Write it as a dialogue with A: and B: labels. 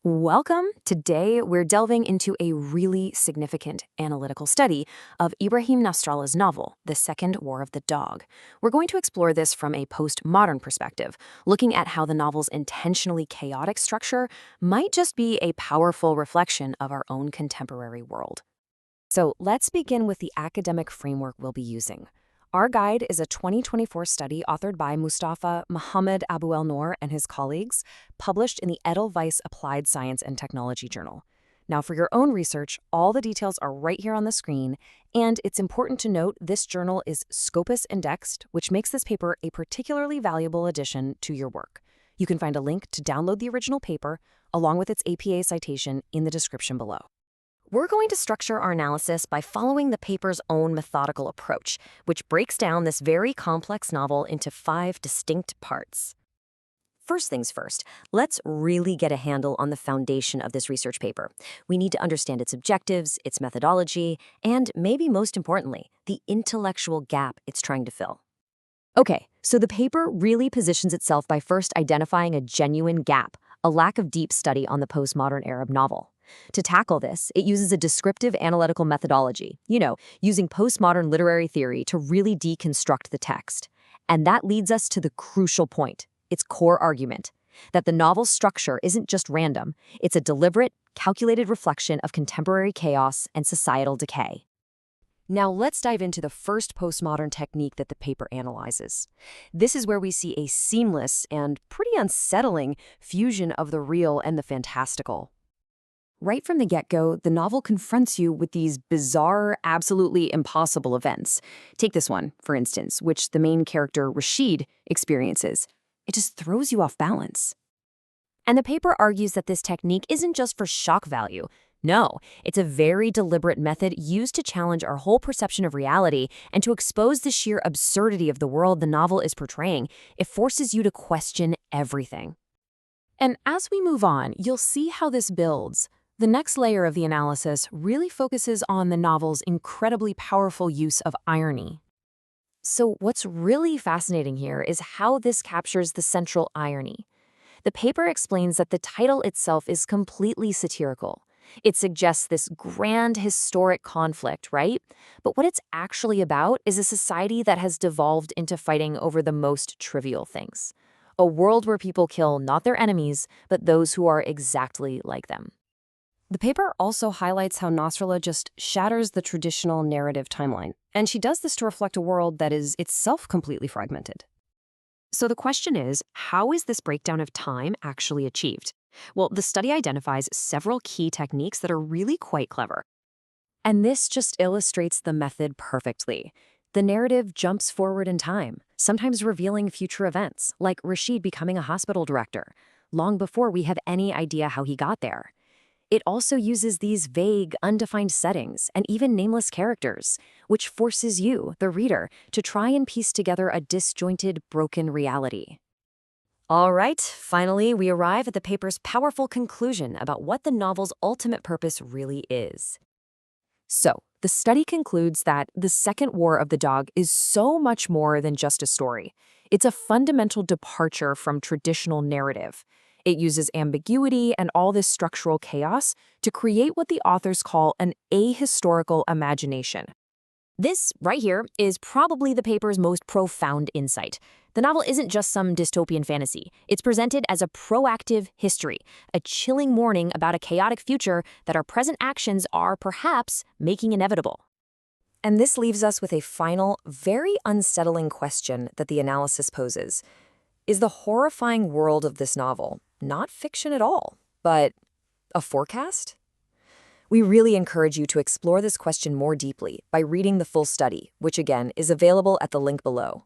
A: Welcome. Today, we're delving into a really significant analytical study of Ibrahim Nasrallah's novel, The Second War of the Dog. We're going to explore this from a postmodern perspective, looking at how the novel's intentionally chaotic structure might just be a powerful reflection of our own contemporary world. So let's begin with the academic framework we'll be using. Our guide is a 2024 study authored by Mustafa Mohammed Abu El Noor and his colleagues, published in the Edelweiss Applied Science and Technology Journal. Now, for your own research, all the details are right here on the screen, and it's important to note this journal is Scopus indexed, which makes this paper a particularly valuable addition to your work. You can find a link to download the original paper, along with its APA citation, in the description below. We're going to structure our analysis by following the paper's own methodical approach, which breaks down this very complex novel into 5 distinct parts. First things first, let's really get a handle on the foundation of this research paper. We need to understand its objectives, its methodology, and maybe most importantly, the intellectual gap it's trying to fill. Okay, so the paper really positions itself by first identifying a genuine gap, a lack of deep study on the postmodern Arab novel. To tackle this, it uses a descriptive analytical methodology, using postmodern literary theory to really deconstruct the text. And that leads us to the crucial point, its core argument, that the novel's structure isn't just random, it's a deliberate, calculated reflection of contemporary chaos and societal decay. Now let's dive into the first postmodern technique that the paper analyzes. This is where we see a seamless and pretty unsettling fusion of the real and the fantastical. Right from the get-go, the novel confronts you with these bizarre, absolutely impossible events. Take this one, for instance, which the main character, Rashid, experiences. It just throws you off balance. And the paper argues that this technique isn't just for shock value. No, it's a very deliberate method used to challenge our whole perception of reality and to expose the sheer absurdity of the world the novel is portraying. It forces you to question everything. And as we move on, you'll see how this builds. The next layer of the analysis really focuses on the novel's incredibly powerful use of irony. So what's really fascinating here is how this captures the central irony. The paper explains that the title itself is completely satirical. It suggests this grand historic conflict, right? But what it's actually about is a society that has devolved into fighting over the most trivial things. A world where people kill not their enemies, but those who are exactly like them. The paper also highlights how Nasrallah just shatters the traditional narrative timeline, and she does this to reflect a world that is itself completely fragmented. So the question is, how is this breakdown of time actually achieved? Well, the study identifies several key techniques that are really quite clever. And this just illustrates the method perfectly. The narrative jumps forward in time, sometimes revealing future events, like Rashid becoming a hospital director, long before we have any idea how he got there. It also uses these vague, undefined settings and even nameless characters, which forces you, the reader, to try and piece together a disjointed, broken reality. All right, finally, we arrive at the paper's powerful conclusion about what the novel's ultimate purpose really is. So, the study concludes that The Second War of the Dog is so much more than just a story. It's a fundamental departure from traditional narrative. It uses ambiguity and all this structural chaos to create what the authors call an ahistorical imagination. This, right here, is probably the paper's most profound insight. The novel isn't just some dystopian fantasy. It's presented as a proactive history, a chilling warning about a chaotic future that our present actions are perhaps making inevitable. And this leaves us with a final, very unsettling question that the analysis poses. Is the horrifying world of this novel not fiction at all, but a forecast? We really encourage you to explore this question more deeply by reading the full study, which again is available at the link below.